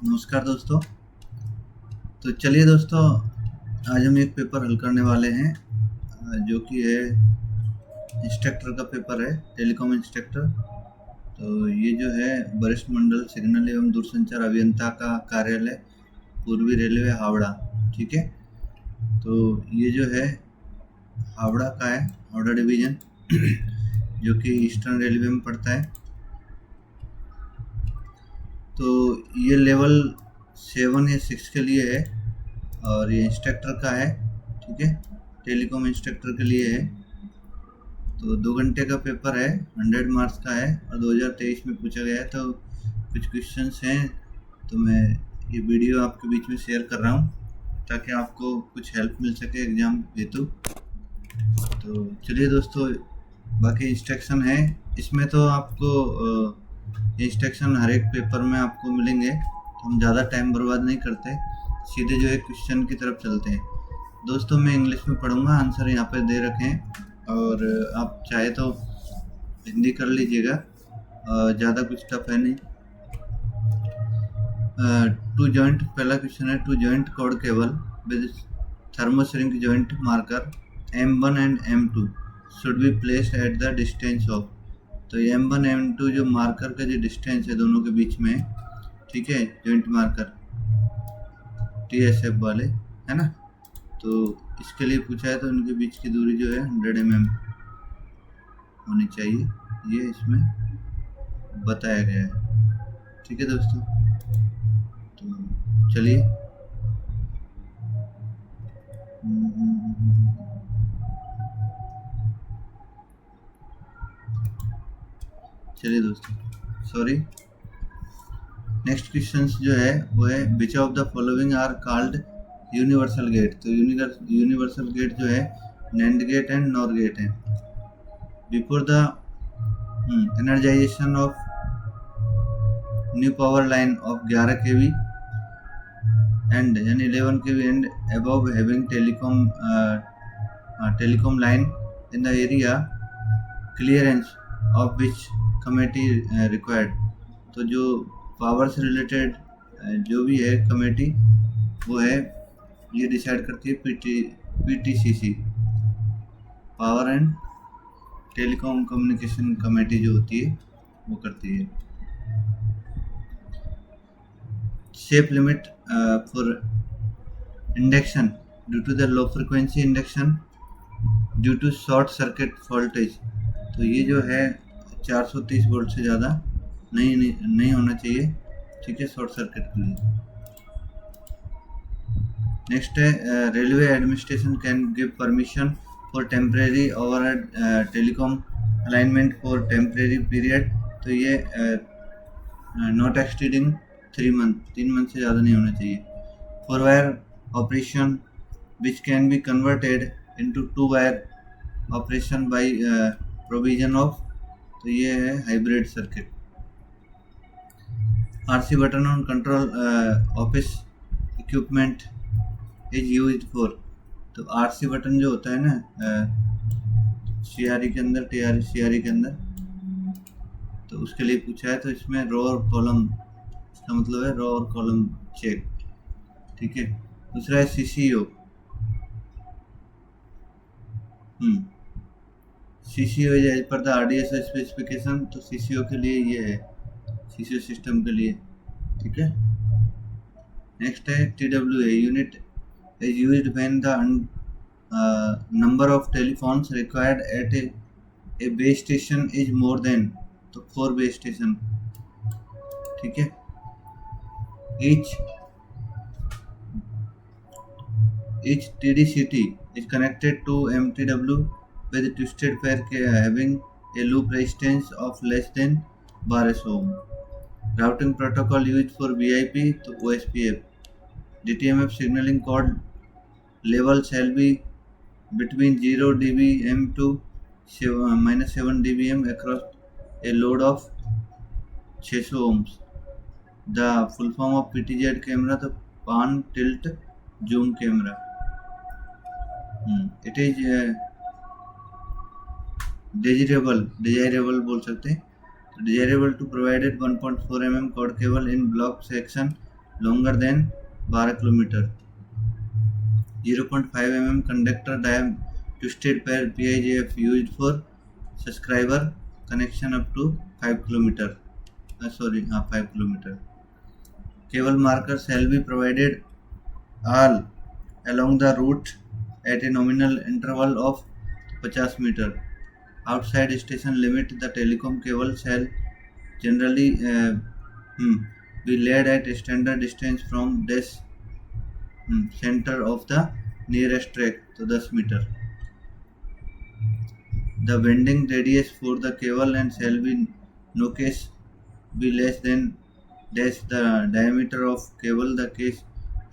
नमस्कार दोस्तों। तो चलिए दोस्तों, आज हम एक पेपर हल करने वाले हैं जो कि है इंस्ट्रक्टर का पेपर है, टेलीकॉम इंस्ट्रक्टर। तो ये जो है वरिष्ठ मंडल सिग्नल एवं दूरसंचार अभियंता का कार्यालय, पूर्वी रेलवे हावड़ा। ठीक है, तो ये जो है हावड़ा का है, हावड़ा डिवीज़न जो कि ईस्टर्न रेलवे में पड़ता है। तो ये लेवल 7 या 6 के लिए है और ये इंस्ट्रक्टर का है। ठीक है, टेलीकॉम इंस्ट्रक्टर के लिए है। तो 2 घंटे का पेपर है, 100 मार्क्स का है और 2023 में पूछा गया है। तो कुछ क्वेश्चंस हैं, तो मैं ये वीडियो आपके बीच में शेयर कर रहा हूँ ताकि आपको कुछ हेल्प मिल सके एग्ज़ाम हेतु। तो चलिए दोस्तों, बाकी इंस्ट्रक्शन है इसमें। तो आपको इंस्ट्रक्शन हर एक पेपर में आपको मिलेंगे, तो हम ज़्यादा टाइम बर्बाद नहीं करते, सीधे जो है क्वेश्चन की तरफ चलते हैं। दोस्तों मैं इंग्लिश में पढ़ूंगा, आंसर यहाँ पे दे रखे हैं और आप चाहे तो हिंदी कर लीजिएगा, ज़्यादा कुछ टफ है नहीं। टू जॉइंट, पहला क्वेश्चन है, two joint cord cable with thermoshrink joint marker M1 and M2 should be placed at the distance of. तो M1 M2 जो मार्कर का जो डिस्टेंस है दोनों के बीच में, ठीक है, जॉइंट मार्कर TSF वाले, है ना। तो इसके लिए पूछा है, तो उनके बीच की दूरी जो है 100 mm होनी चाहिए, ये इसमें बताया गया है। ठीक है दोस्तों, तो चलिए दोस्तों, सॉरी। नेक्स्ट क्वेश्चन जो है वो है, which of the following are called universal gate. तो यूनिवर्सल गेट जो है NAND gate and NOR gate है। Before the energization of new power line of 11 kV and यानी 11 kV and above having telecom line in the area clearance of which committee required. तो जो power से related जो भी है committee, वो है, ये डिसाइड करती है PTCC, power and telecom communication committee जो होती है वो करती है। Safe limit for induction due to the low frequency induction due to short circuit voltage. तो ये जो है 430 वोल्ट से ज़्यादा नहीं होना चाहिए, ठीक है, शॉर्ट सर्किट के लिए। नेक्स्ट है, railway administration can give permission for temporary overhead telecom alignment for temporary period. तो ये नॉट एक्सटीडिंग 3 मंथ से ज़्यादा नहीं होना चाहिए। For wire operation which can be converted into 2 wire operation by provision of. तो ये है hybrid circuit. RC button on control office equipment is used for. तो RC बटन जो होता है ना CRE के अंदर, CRE के अंदर, तो उसके लिए पूछा है। तो इसमें रो और कॉलम, इसका मतलब है रो और कॉलम चेक, ठीक है। दूसरा है CCO। CCO is as per the RDSO specification. तो CCO के लिए ये है, CCO सिस्टम के लिए, ठीक है। नेक्स्ट है TWA, unit is used when the number of telephones required at A base station is more than. तो 4 बेस स्टेशन, ठीक है। each TDCT is connected to MTW with twisted pair having a loop resistance of less than 12 ohm. Routing protocol used for VIP to OSPF. DTMF signaling code level shall be between 0 dBm to -7 dBm across a load of 600 ohms. The full form of PTZ camera, the pan tilt zoom camera. It is desirable बोल सकते हैं। desirable to provided 1.4 mm cord cable in block section longer than 12 kilometre. 0.5 mm conductor diam twisted pair PIGF used for subscriber connection up to 5 kilometer. 5 kilometer. Cable marker shall be provided all along the route at a nominal interval of 50 meter. Outside station limit, the telecom cable shall generally be laid at a standard distance from dash center of the nearest track, तो 10 metre. The bending radius for the cable and shall be no case be less than dash the diameter of cable. The case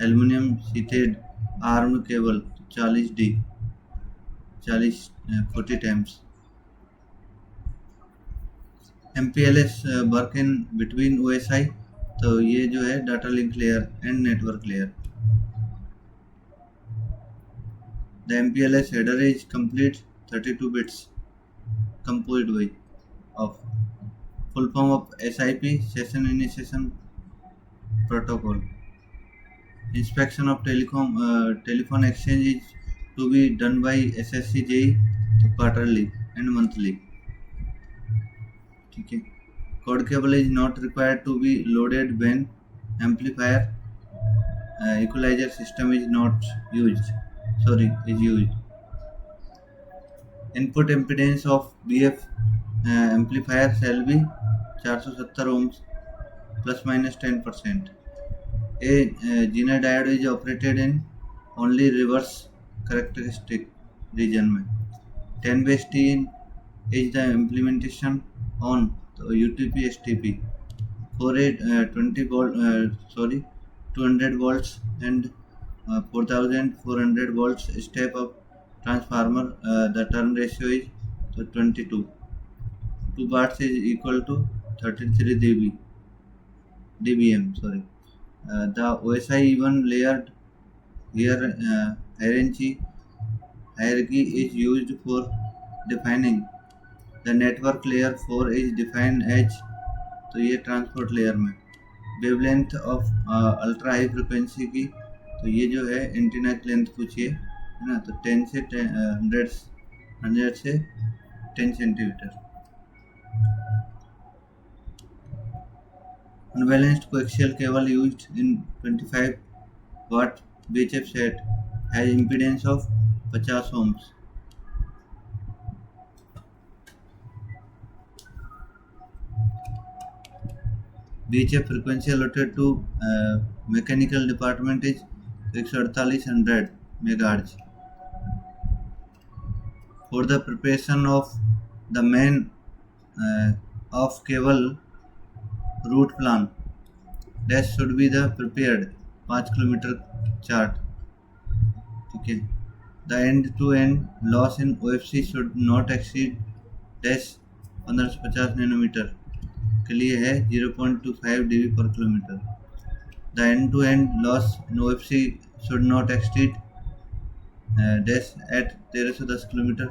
aluminum sheathed armed cable 40 times. MPLS work in between OSI, तो ये जो है data link layer and network layer. The MPLS header is complete 32 bits composed by of full form of SIP, session initiation protocol. Inspection of telephone exchange is to be done by SSC JE quarterly and monthly. ठीक है. Code cable is not required to be loaded when amplifier equalizer system is used. Input impedance of BF amplifier shall be 470 ohms plus minus 10%. A Zener diode is operated in only reverse characteristic region में. 10/T is the implementation on UTP STP for a 200 volts and 4400 volts step up transformer. The turn ratio is 22. 2 bars is equal to 33 dBm. The OSI even layered hierarchy is used for defining the network. Layer 4 is defined as, तो ये transport layer में wavelength of ultra high frequency की, तो ये जो है antenna की length पूछिए है ना, तो 10 से 100 से 10 centimetre. Unbalanced coaxial cable used in 25 watt VHF set has impedance of 50 ohms. VHF frequency allotted to mechanical department is 148 MHz. For the preparation of the main of cable route plan, that should be the prepared 5 kilometre chart. ठीक है. The end to end loss in OFC should not exceed dash 1550 nanometre के लिए है 0.25 dB per kilometer. The end to end loss in OFC should not exceed dash at 1310 kilometre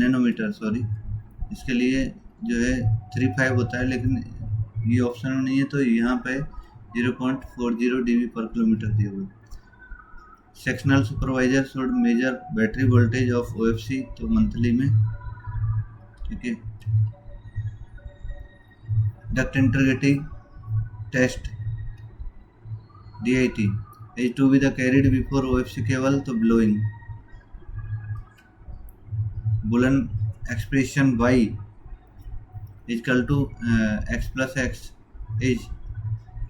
nanometre. इसके लिए जो है 35 होता है, लेकिन ये ऑप्शन में नहीं है, तो यहाँ पे 0.40 dB पर किलोमीटर दिए हुए. Sectional supervisor should measure battery voltage of OFC, तो मंथली में. ठीक है. Duct integrity test DIT is to be the carried before OFC cable, तो blowing. Boolean expression Y is equal to x plus x is,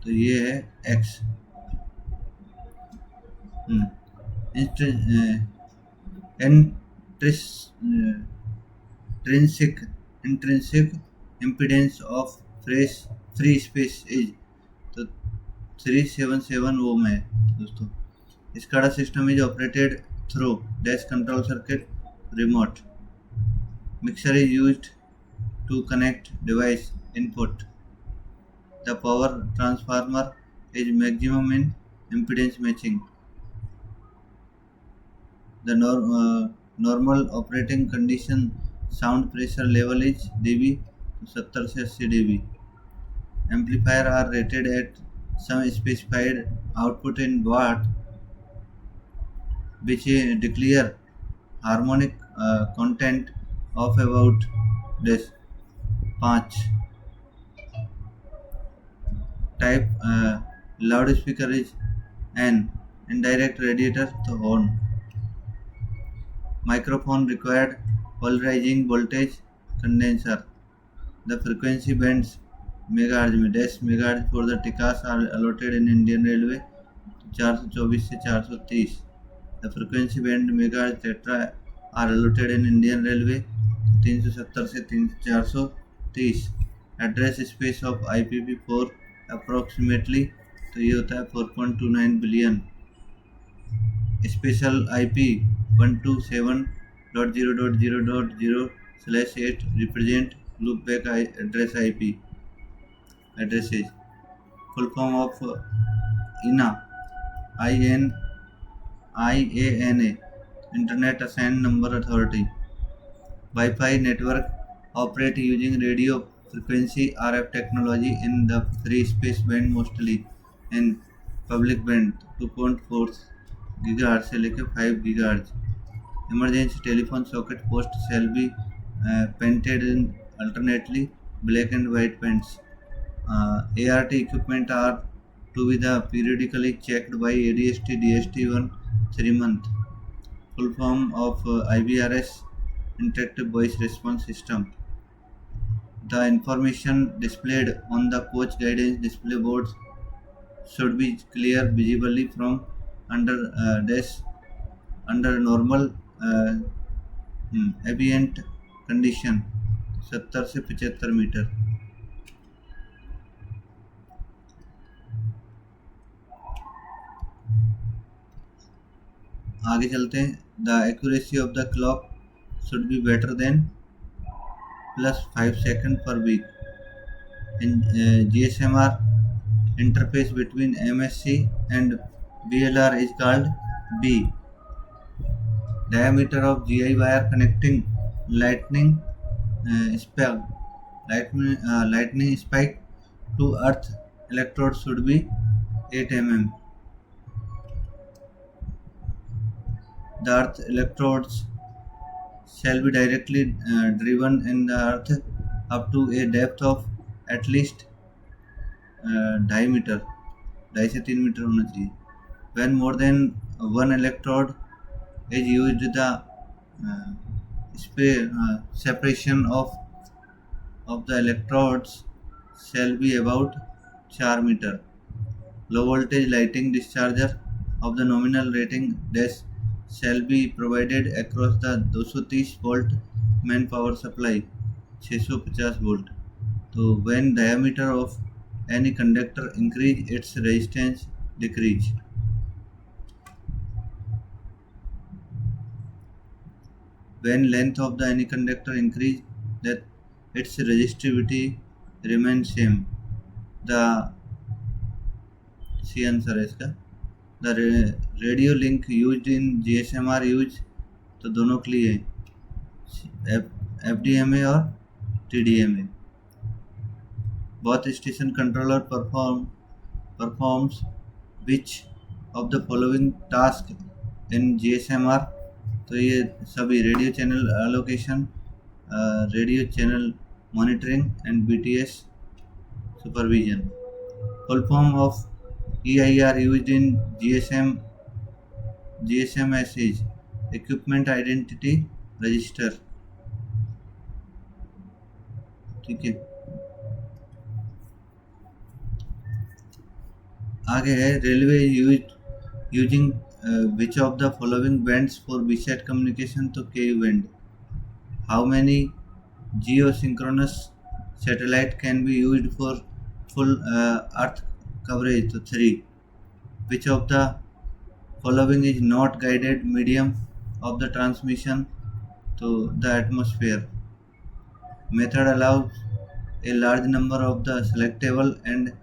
तो ये है x. Intrinsic impedance of free space is, तो 377 ओम है दोस्तों. SCADA system is operated through dash control circuit remote. Mixer is used to connect device input. The power transformer is maximum in impedance matching. The normal operating condition sound pressure level is dB, 70 से 80 dB. Amplifier are rated at some specified output in watt, which declare harmonic content of about this 5 type loudspeaker is an indirect radiator to horn. Microphone required polarizing voltage condenser. The frequency bands megahertz में 10 megahertz for the TCAS are allotted in Indian Railway 424 से 430. The frequency band megahertz tetra are allotted in Indian Railway 370 से 430. Address space of IPv4 approximately तो ये होता है 4.29 billion. Special IP 127.0.0.0/8 represent loopback address IP addresses. Full form of INA IANA Internet Assigned Number Authority. Wi-Fi network operate using radio frequency RF technology in the free space band, mostly in public band 2.4 GHz से लेकर 5 GHz. Emergency telephone socket post shall be painted in alternately black and white paints. ART equipment are to be the periodically checked by ADST DST 3 month. Full form of IBRS Interactive Voice Response System. The information displayed on the coach guidance display boards should be clear visibly from under normal ambient condition 70 से 75 metre. आगे चलते हैं. The accuracy of the clock should be better than +5 seconds per week. In GSMR interface between MSC and VLR is called B. Diameter of GI wire connecting lightning spike to earth electrode should be 8 mm. The earth electrodes shall be directly driven in the earth up to a depth of at least 2.5 metre 2.5 से 3 metre होना चाहिए. When more than one electrode is used, the separation of the electrodes shall be about 4 meter. Low voltage lighting discharger of the nominal rating dash shall be provided across the 230 volt main power supply 650 volt. So when diameter of any conductor increase, its resistance decrease. When length of the any conductor increase, that its resistivity remains same. The C answer है इसका. The radio link used in GSMR use तो दोनों के लिए FDMA और TDMA. Both station controller performs which of the following task in GSMR. तो ये सभी radio channel allocation, radio channel monitoring and BTS supervision. Full form of EIR used in GSMS is Equipment Identity Register. ठीक है. आगे है railway using which of the following bands for VSAT communication to KU band. How many geosynchronous satellite can be used for full earth coverage to 3. Which of the following is not guided medium of the transmission to the atmosphere. Method allows a large number of the selectable and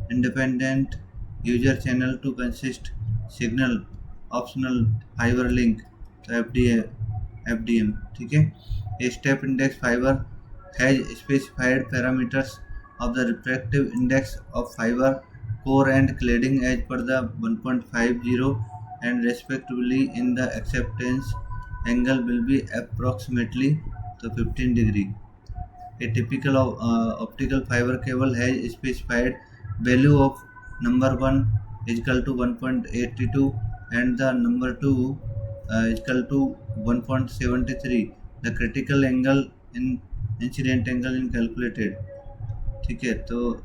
independent user channel to consist signal optional fiber link to FDM. ठीक है. A step index fiber has specified parameters of the refractive index of fiber core and cladding as per the 1.50 and respectively in the acceptance angle will be approximately to 15 degree. A typical optical fiber cable has specified value of number 1 is equal to 1.82 and the number 2 is equal to 1.73. The critical angle in incident angle in calculated. ठीक है, तो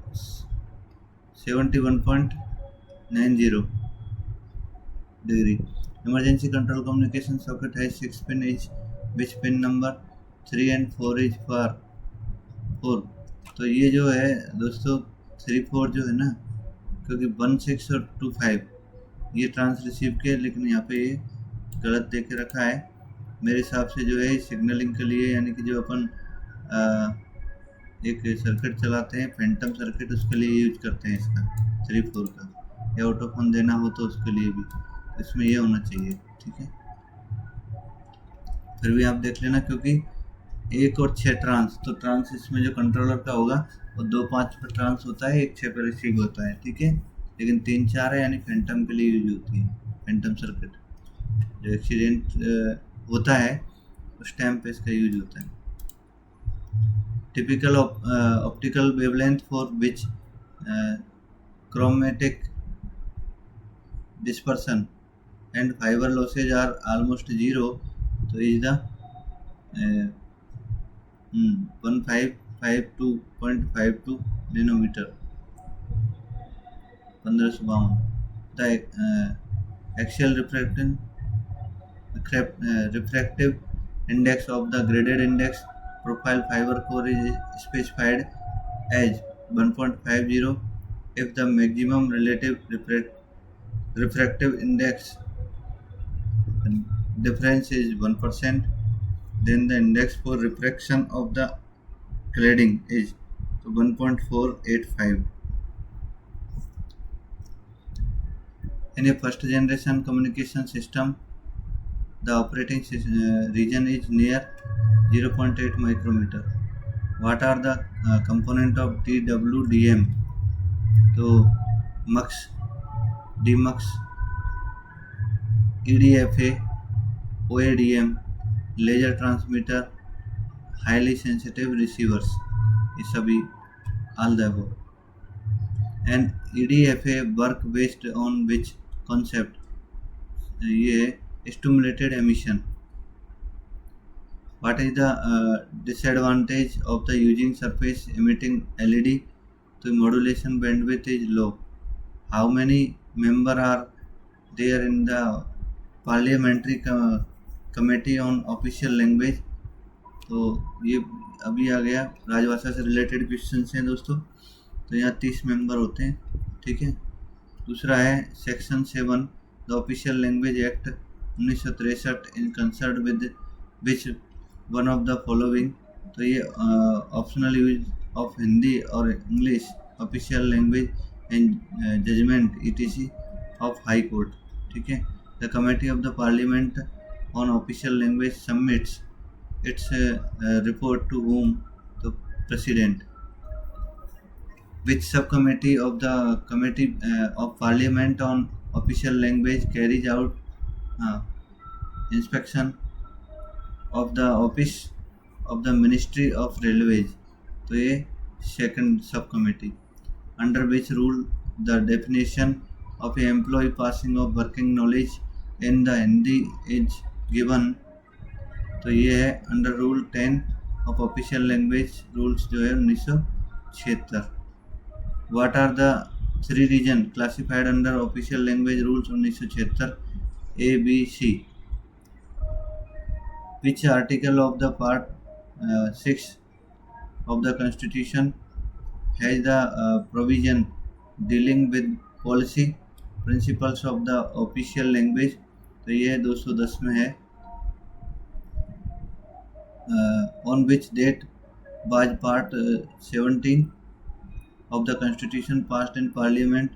71.90 degree. Emergency control communication socket has 6 pin each, which pin number 3 and 4 is for 4. तो ये जो है दोस्तों 3 4 जो है ना, क्योंकि 1 6 और 2 5 ये ट्रांस रिसीव के, लेकिन यहाँ पे ये गलत दे के रखा है मेरे हिसाब से। जो है सिग्नलिंग के लिए, यानी कि जो अपन एक सर्किट चलाते हैं फैंटम सर्किट, उसके लिए यूज करते हैं इसका 3 4 का, या ऑटोफोन देना हो तो उसके लिए भी इसमें ये होना चाहिए। ठीक है, फिर भी आप देख लेना, क्योंकि 1 और 6 ट्रांस, तो ट्रांस इसमें जो कंट्रोलर का होगा वो 2 5 पर ट्रांस होता है, 1 6 पर रिसीव होता है। ठीक है, लेकिन 3 4 है, यानी फैंटम के लिए यूज होती है फैंटम सर्किट। जो एक्सीडेंट होता है उस टाइम पे इसका यूज होता है। Typical optical wavelength for which chromatic dispersion and fiber losses are almost zero, so is the 1552.52 nanometer 1552. The axial refractive index of the graded index profile fiber core is specified as 1.50. If the maximum relative refractive index difference is 1%, then the index for refraction of the cladding is 1.485. In a first generation communication system, the operating region is near 0.8 micrometer. What are the component of DWDM? तो MUX, DMUX, EDFA, OADM, laser transmitter, highly sensitive receivers, ये सभी all the above. And EDFA work based on which concept? ये stimulated emission. What is the disadvantage of the using surface emitting LED? So modulation bandwidth is low. How many members are there in the parliamentary committee on official language? तो ये अभी आ गया, राजभाषा से related question हैं दोस्तों। तो यहाँ 30 मेंबर होते हैं। ठीक है, दूसरा है section 7 the official language act 1963 in concert with which one of the following. तो ये ऑप्शनल यूज ऑफ हिंदी और English official language and judgement ETC of high court. ठीक है, the committee of the parliament on official language submits its report to whom? तो president. Which subcommittee of the committee of parliament on official language carries out inspection of the office of the ministry of railways? तो ये second subcommittee. Under which rule the definition of a employee passing of working knowledge in the Hindi is given? तो ये है under rule 10 of official language rules जो है 1976। What are the 3 regions classified under official language rules 1976? A, B, C. Which article of the part 6 of the Constitution has the provision dealing with policy principles of the official language? तो ये 210 में है। On which date was part 17 of the Constitution passed in Parliament?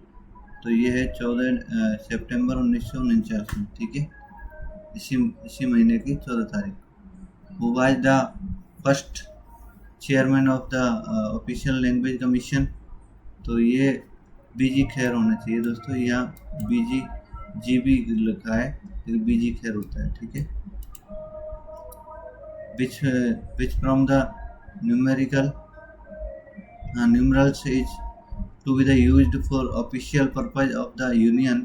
तो ये है 14 सितंबर 1949 में। ठीक है, इसी महीने की 14 तारीख। Who was the first chairman of the official language commission? तो ये बीजी खैर होना चाहिए दोस्तों, यहाँ बीजी जी भी लिखा है लेकिन बीजी खैर होता है, ठीक है। Which from the numerical numerals is to be the used for official purpose of the union,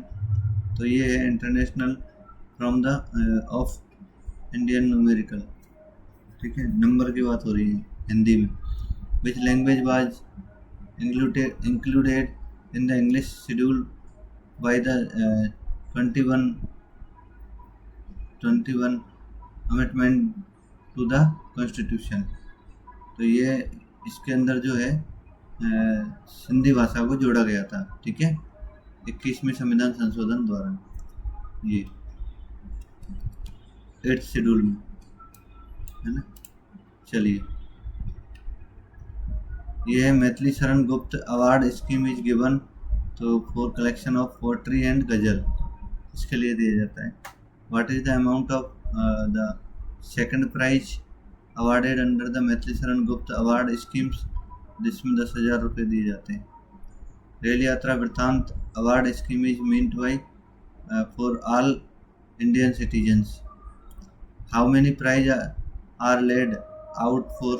तो ये है international from the of Indian numerical, ठीक है। नंबर की बात हो रही है हिंदी में। Which language was included in the English schedule by the 21 amendment to the constitution, तो ये इसके अंदर जो है सिंधी भाषा को जोड़ा गया था, ठीक है, 21वें संविधान संशोधन द्वारा, ये 8th शेड्यूल में, है ना। चलिए, ये है Maithili Sharan Gupt award scheme is given, तो for collection of poetry and ghazal, इसके लिए दिया जाता है। What is the amount of the second prize awarded under the Maithili Sharan Gupt award schemes, जिसमें 10,000 रुपये दिए जाते हैं। रेल यात्रा वृत्तांत award scheme is meant by for all Indian citizens. How many prize are laid out for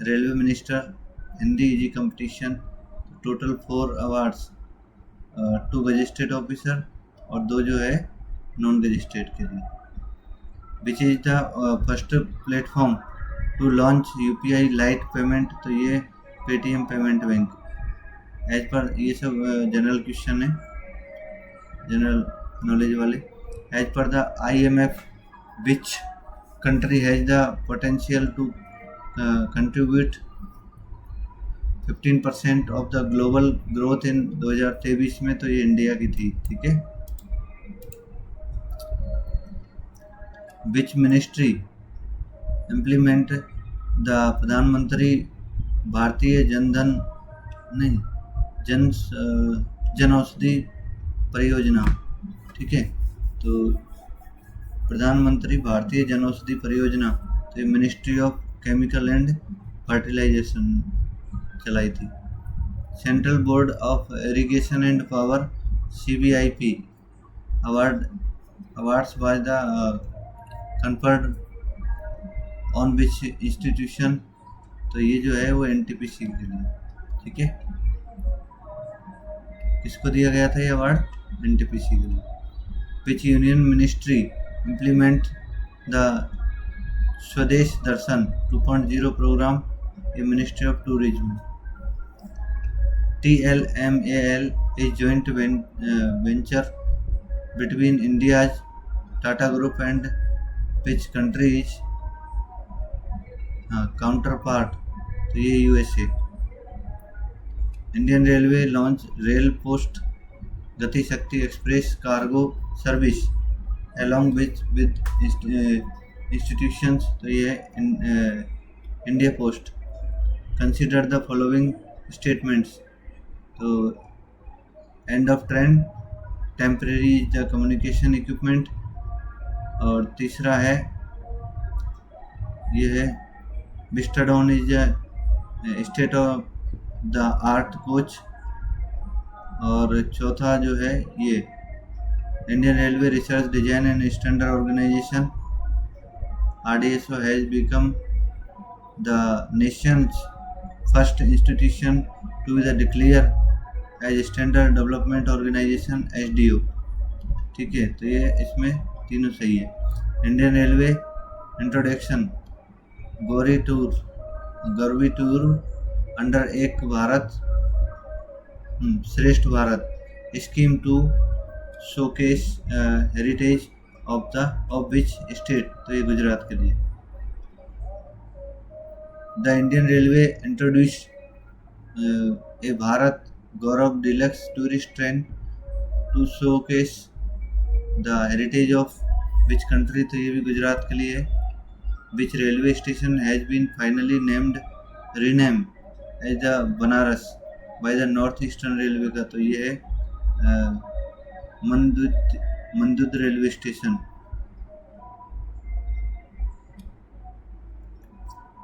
railway minister Hindi essay competition, total 4 awards, 2 gazetted officer और 2 जो है नॉन गजिस्ट्रेट के लिए। Which is the first platform to launch UPI lite payment, तो ये Paytm payment bank. As per ये सब general question है, जनरल नॉलेज वाले। As per the IMF which country has the potential to contribute 15% of the global growth in 2023 में, तो ये India की थी, ठीक है। विच मिनिस्ट्री इम्प्लीमेंट द प्रधानमंत्री भारतीय जन औषधि परियोजना, ठीक है। तो प्रधानमंत्री भारतीय जन औषधि परियोजना, तो ये ministry of chemical and fertilization चलाई थी। Central board of irrigation and power CBIP awards was the conferred on which institution, तो ये जो है वो NTPC के लिए, ठीक है। किसको दिया गया था ये अवार्ड? NTPC के लिए। विच यूनियन मिनिस्ट्री इम्प्लीमेंट द स्वदेश दर्शन 2.0 प्रोग्राम, ये ministry of tourism. TLMAL is joint venture between India's Tata Group and which country is counterpart, तो ये USA। Indian railway launch rail post Gati Shakti express cargo service along with institutions, तो ये India post. Consider the following statements, तो end of trend, temporary is the communication equipment, और तीसरा है ये है Vistadome is state of the art coach, और चौथा जो है ये Indian railway research design and standard organisation RDSO has become the nation's first institution to be the declare as standard development organisation SDO, ठीक है। तो ये इसमें तीनों सही है। Indian railway introduction Gauri tour under Ek Bharat Shreshtha Bharat scheme to showcase heritage of which state, तो ये गुजरात के लिए। The Indian railway introduce a Bharat Gaurav deluxe tourist train to showcase the heritage of which country, तो ये भी गुजरात के लिए है। Which railway station has been finally rename as the Banaras by the north eastern railway का, तो ये है मंदुद railway station.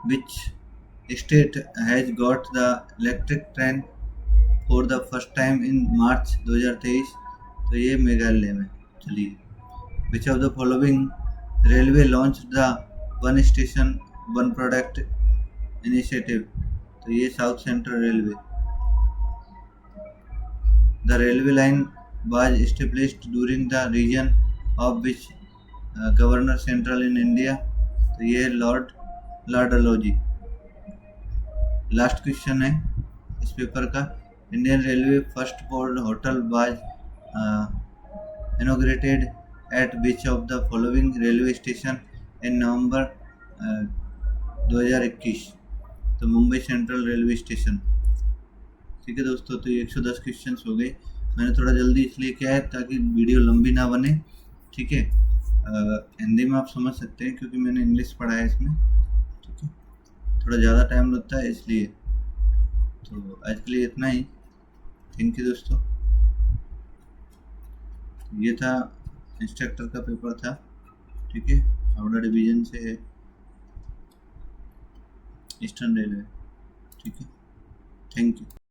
Which state has got the electric train for the first time in March 2023। तो ये मेघालय में। चलिए, which of the following railway launch the one station one product initiative. तो ये south central railway. The railway line was established during the region of which governor central in India। तो ये Lord Dalhousie. Last question है इस paper का। Indian railway first port hotel was inaugurated at which of the following railway station in November 2021। तो Mumbai central railway station. ठीक है दोस्तों, तो ये 110 क्वेश्चन हो गए। मैंने थोड़ा जल्दी इसलिए किया है ताकि वीडियो लंबी ना बने। ठीक है, हिंदी में आप समझ सकते हैं क्योंकि मैंने इंग्लिश पढ़ा है इसमें। ठीक है, थोड़ा ज़्यादा टाइम लगता है इसलिए। तो आज के लिए इतना ही। थैंक यू दोस्तों। ये था इंस्ट्रक्टर का पेपर था। ठीक है, हावड़ा डिवीजन से है, ईस्टर्न रेलवे। ठीक है, थैंक यू।